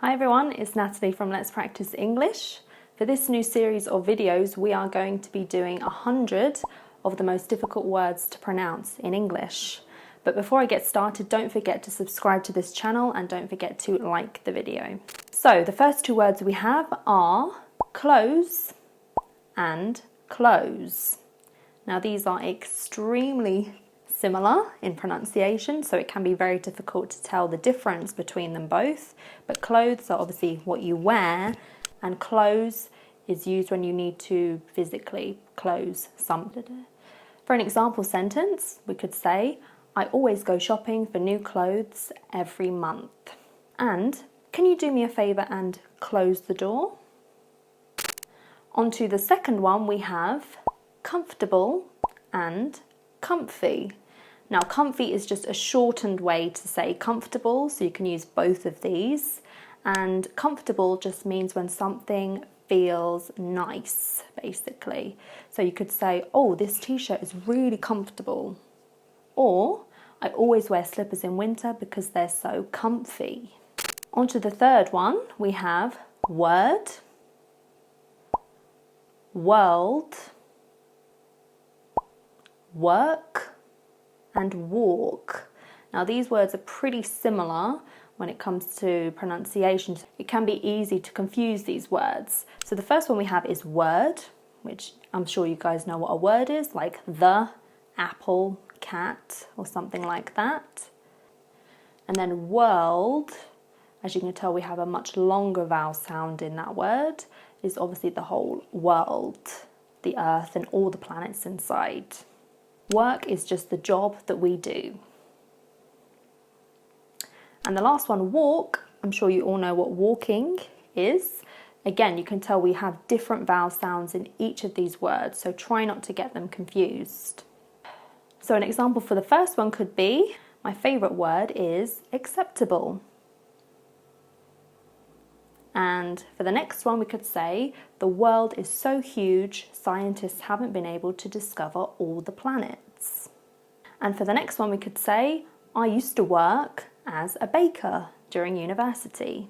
Hi everyone, it's Natalie from Let's Practice English. For this new series of videos, we are going to be doing 100 of the most difficult words to pronounce in English. But before I get started, don't forget to subscribe to this channel and don't forget to like the video. So the first two words we have are close and close. Now these are extremely similar in pronunciation, so it can be very difficult to tell the difference between them both. But clothes are obviously what you wear, and close is used when you need to physically close something. For an example sentence, we could say, I always go shopping for new clothes every month. And can you do me a favour and close the door? On to the second one, we have comfortable and comfy. Now, comfy is just a shortened way to say comfortable, so you can use both of these. And comfortable just means when something feels nice, basically. So you could say, oh, this t-shirt is really comfortable. Or, I always wear slippers in winter because they're so comfy. On to the third one, we have word, world, work, and walk. Now these words are pretty similar when it comes to pronunciation. It can be easy to confuse these words. So the first one we have is word, which I'm sure you guys know what a word is, like the, apple, cat, or something like that. And then world, as you can tell we have a much longer vowel sound in that word, is obviously the whole world, the earth and all the planets inside. Work is just the job that we do. And the last one, walk, I'm sure you all know what walking is. Again, you can tell we have different vowel sounds in each of these words, so try not to get them confused. So an example for the first one could be, my favourite word is acceptable. And for the next one we could say, the world is so huge, scientists haven't been able to discover all the planets. And for the next one we could say, I used to work as a baker during university.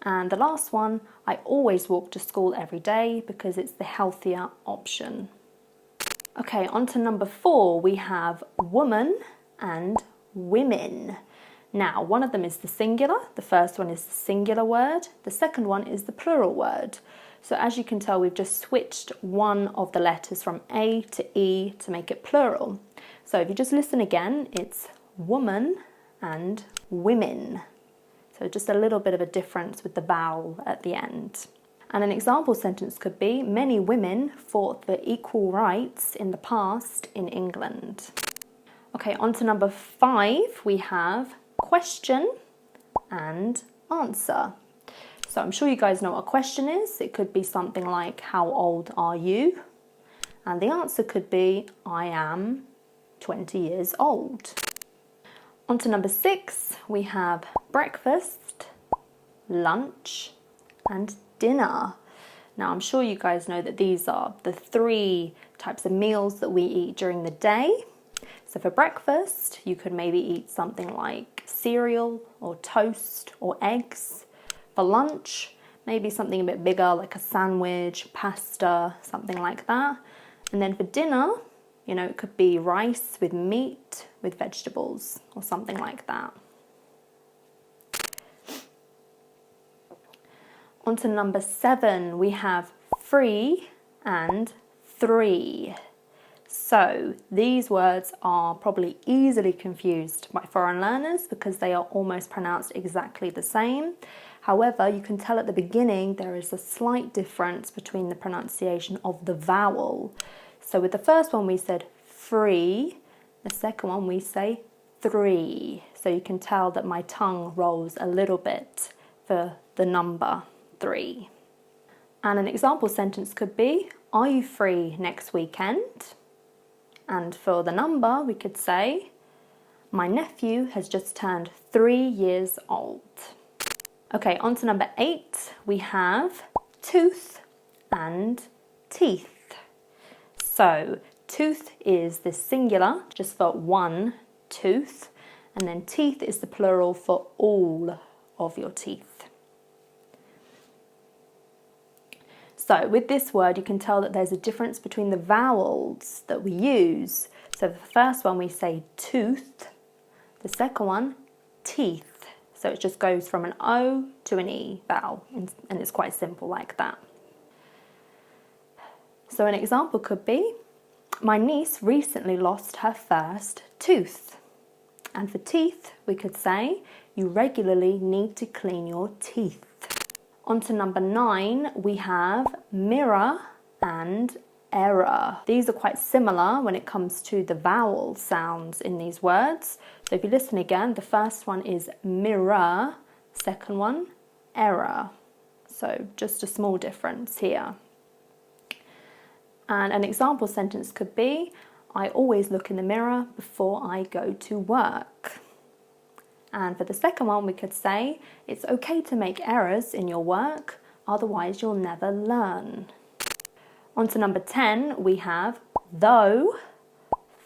And the last one, I always walk to school every day because it's the healthier option. Okay, on to number 4, we have woman and women. Now, one of them is the singular, the first one is the singular word, the second one is the plural word. So as you can tell, we've just switched one of the letters from A to E to make it plural. So if you just listen again, it's woman and women. So just a little bit of a difference with the vowel at the end. And an example sentence could be, many women fought for equal rights in the past in England. Okay, on to number 5, we have question and answer. So I'm sure you guys know what a question is. It could be something like, how old are you? And the answer could be, I am 20 years old. On to number 6, we have breakfast, lunch, and dinner. Now I'm sure you guys know that these are the 3 types of meals that we eat during the day. So for breakfast, you could maybe eat something like cereal or toast or eggs. For lunch, maybe something a bit bigger like a sandwich, pasta, something like that. And then for dinner, you know, it could be rice with meat, with vegetables or something like that. On to number 7, we have free and 3. So these words are probably easily confused by foreign learners because they are almost pronounced exactly the same. However, you can tell at the beginning there is a slight difference between the pronunciation of the vowel. So with the first one we said free, the second one we say 3. So you can tell that my tongue rolls a little bit for the number 3. And an example sentence could be, are you free next weekend? And for the number, we could say, my nephew has just turned 3 years old. Okay, on to number 8, we have tooth and teeth. So tooth is the singular, just for one tooth, and then teeth is the plural for all of your teeth. So with this word, you can tell that there's a difference between the vowels that we use. So the first one we say tooth, the second one teeth. So it just goes from an O to an E vowel, and it's quite simple like that. So an example could be, my niece recently lost her first tooth. And for teeth, we could say, you regularly need to clean your teeth. On to number 9, we have mirror and error. These are quite similar when it comes to the vowel sounds in these words. So if you listen again, the first one is mirror, second one, error. So just a small difference here. And an example sentence could be, I always look in the mirror before I go to work. And for the second one, we could say, it's okay to make errors in your work, otherwise you'll never learn. On to number 10, we have though,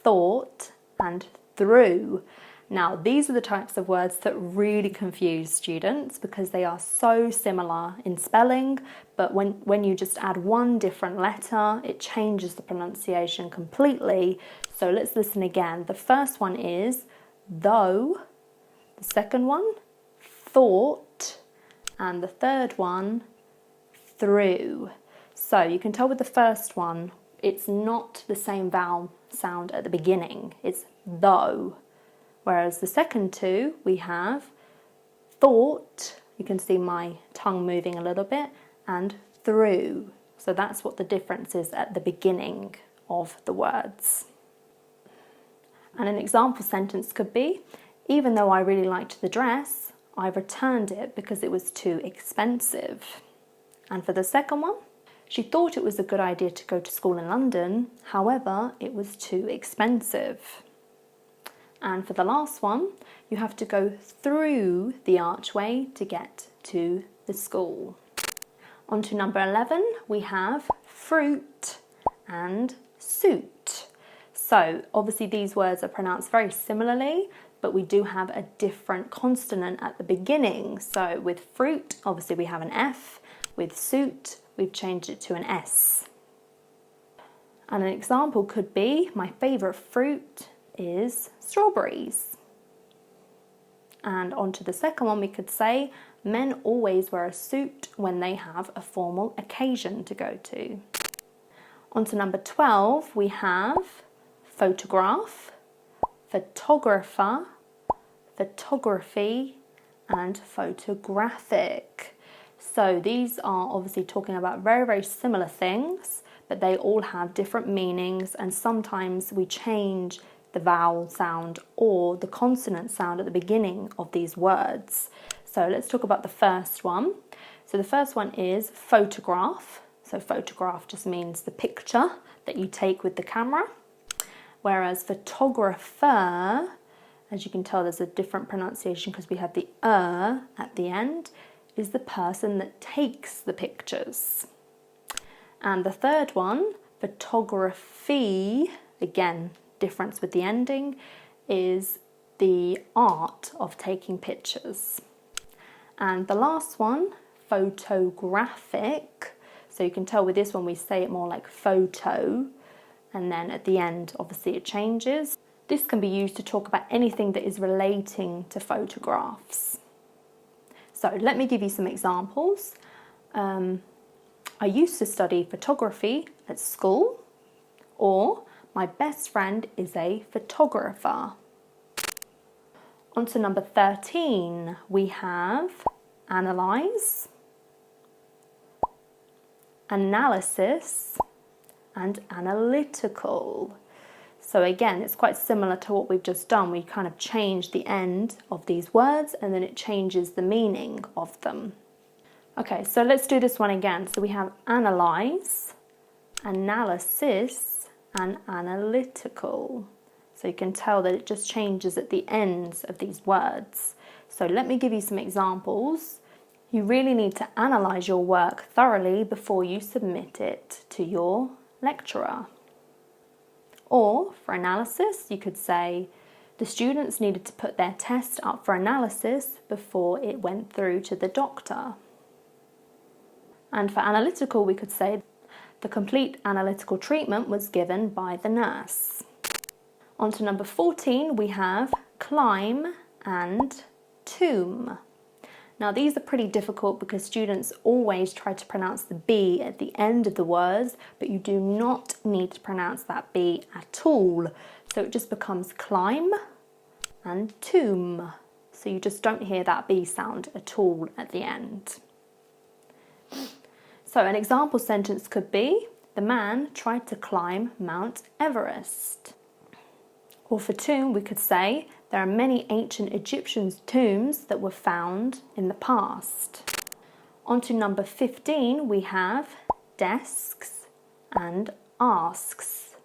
thought, and through. Now, these are the types of words that really confuse students because they are so similar in spelling, but when you just add one different letter, it changes the pronunciation completely. So let's listen again. The first one is though, the second one, thought, and the third one, through. So you can tell with the first one, it's not the same vowel sound at the beginning, it's though. Whereas the second two, we have thought, you can see my tongue moving a little bit, and through. So that's what the difference is at the beginning of the words. And an example sentence could be, even though I really liked the dress, I returned it because it was too expensive. And for the second one, she thought it was a good idea to go to school in London, however, it was too expensive. And for the last one, you have to go through the archway to get to the school. On to number 11, we have fruit and suit. So obviously these words are pronounced very similarly, but we do have a different consonant at the beginning. So with fruit, obviously we have an F. With suit, we've changed it to an S. And an example could be, my favourite fruit is strawberries. And on to the second one, we could say, men always wear a suit when they have a formal occasion to go to. On to number 12, we have photograph, photographer, photography, and photographic. So these are obviously talking about very, very similar things, but they all have different meanings, and sometimes we change the vowel sound or the consonant sound at the beginning of these words. So let's talk about the first one. So the first one is photograph. So photograph just means the picture that you take with the camera. Whereas photographer, as you can tell, there's a different pronunciation because we have the at the end, is the person that takes the pictures. And the third one, photography, again, difference with the ending, is the art of taking pictures. And the last one, photographic. So you can tell with this one we say it more like photo, and then at the end obviously it changes. This can be used to talk about anything that is relating to photographs. So let me give you some examples. I used to study photography at school, or my best friend is a photographer. On to number 13, we have analyze, analysis, and analytical. So again, it's quite similar to what we've just done. We kind of change the end of these words and then it changes the meaning of them. Okay, so let's do this one again. So we have analyze, analysis, and analytical. So you can tell that it just changes at the ends of these words. So let me give you some examples. You really need to analyse your work thoroughly before you submit it to your lecturer. Or for analysis, you could say, The students needed to put their test up for analysis before it went through to the doctor. And for analytical, we could say the complete analytical treatment was given by the nurse. On to number 14, we have climb and tomb. Now these are pretty difficult because students always try to pronounce the B at the end of the words, but you do not need to pronounce that B at all. So it just becomes climb and tomb. So you just don't hear that B sound at all at the end. So an example sentence could be, the man tried to climb Mount Everest. Or for tomb, we could say, there are many ancient Egyptian tombs that were found in the past. On to number 15, we have desks and asks.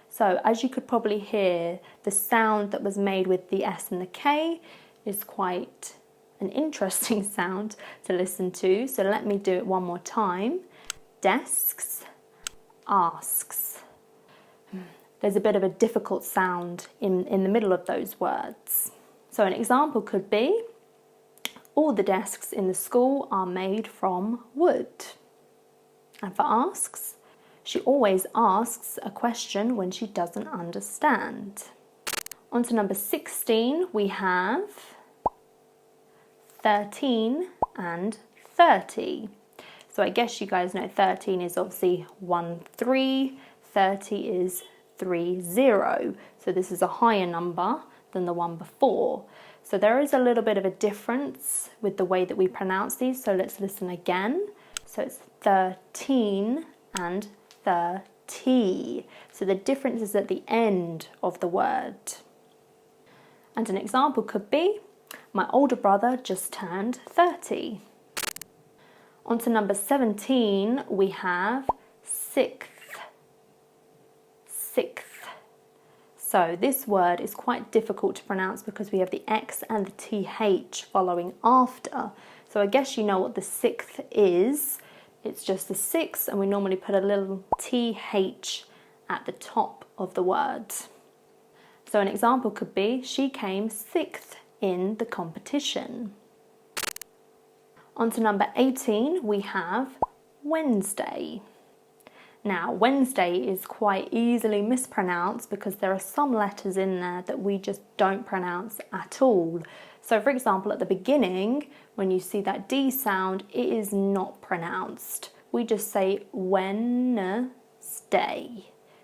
So as you could probably hear, the sound that was made with the S and the K is quite an interesting sound to listen to. So let me do it one more time. Desks, asks. There's a bit of a difficult sound in the middle of those words. So an example could be, all the desks in the school are made from wood. And for asks, she always asks a question when she doesn't understand. On to number 16, we have 13 and 30. So I guess you guys know 13 is obviously 1, 3, 30 is 3, 0. So this is a higher number than the one before. So there is a little bit of a difference with the way that we pronounce these. So let's listen again. So it's 13 and 30. So the difference is at the end of the word. And an example could be, my older brother just turned 30. On to number 17, we have sixth. Sixth. So this word is quite difficult to pronounce because we have the X and the TH following after. So I guess you know what the sixth is. It's just the 6 and we normally put a little TH at the top of the word. So an example could be, she came 6th in the competition. On to number 18, we have Wednesday. Now, Wednesday is quite easily mispronounced because there are some letters in there that we just don't pronounce at all. So, for example, at the beginning, when you see that D sound, it is not pronounced. We just say Wednesday.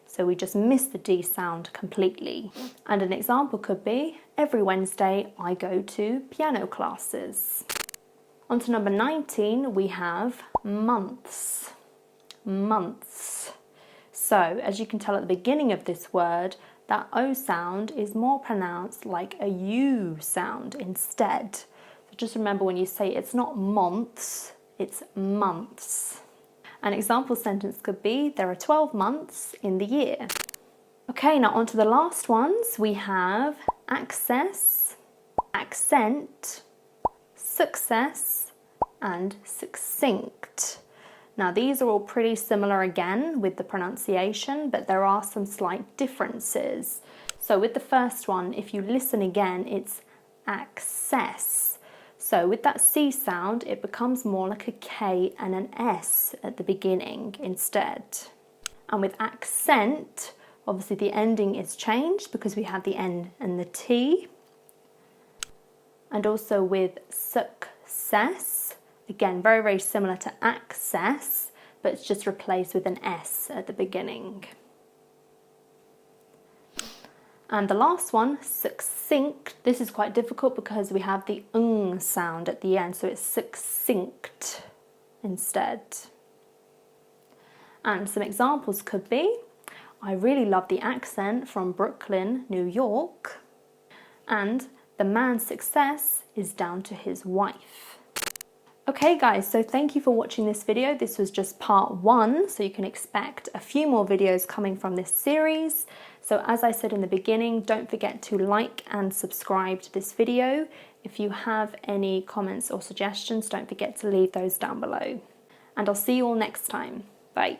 So we just miss the D sound completely. And an example could be, every Wednesday I go to piano classes. On to number 19, we have months. Months. So, as you can tell at the beginning of this word, that O sound is more pronounced like a U sound instead. So just remember when you say it's not months, it's months. An example sentence could be, there are 12 months in the year. Okay, now on to the last ones. We have access, accent, success, and succinct. Now these are all pretty similar again with the pronunciation, but there are some slight differences. So with the first one, if you listen again, it's access. So with that C sound, it becomes more like a K and an S at the beginning instead. And with accent, obviously the ending is changed because we have the N and the T. And also with success, again, very, very similar to access, but it's just replaced with an S at the beginning. And the last one, succinct. This is quite difficult because we have the ng sound at the end, so it's succinct instead. And some examples could be, I really love the accent from Brooklyn, New York. And the man's success is down to his wife. Okay guys, so thank you for watching this video. This was just part 1, so you can expect a few more videos coming from this series. So as I said in the beginning, don't forget to like and subscribe to this video. If you have any comments or suggestions, don't forget to leave those down below. And I'll see you all next time. Bye.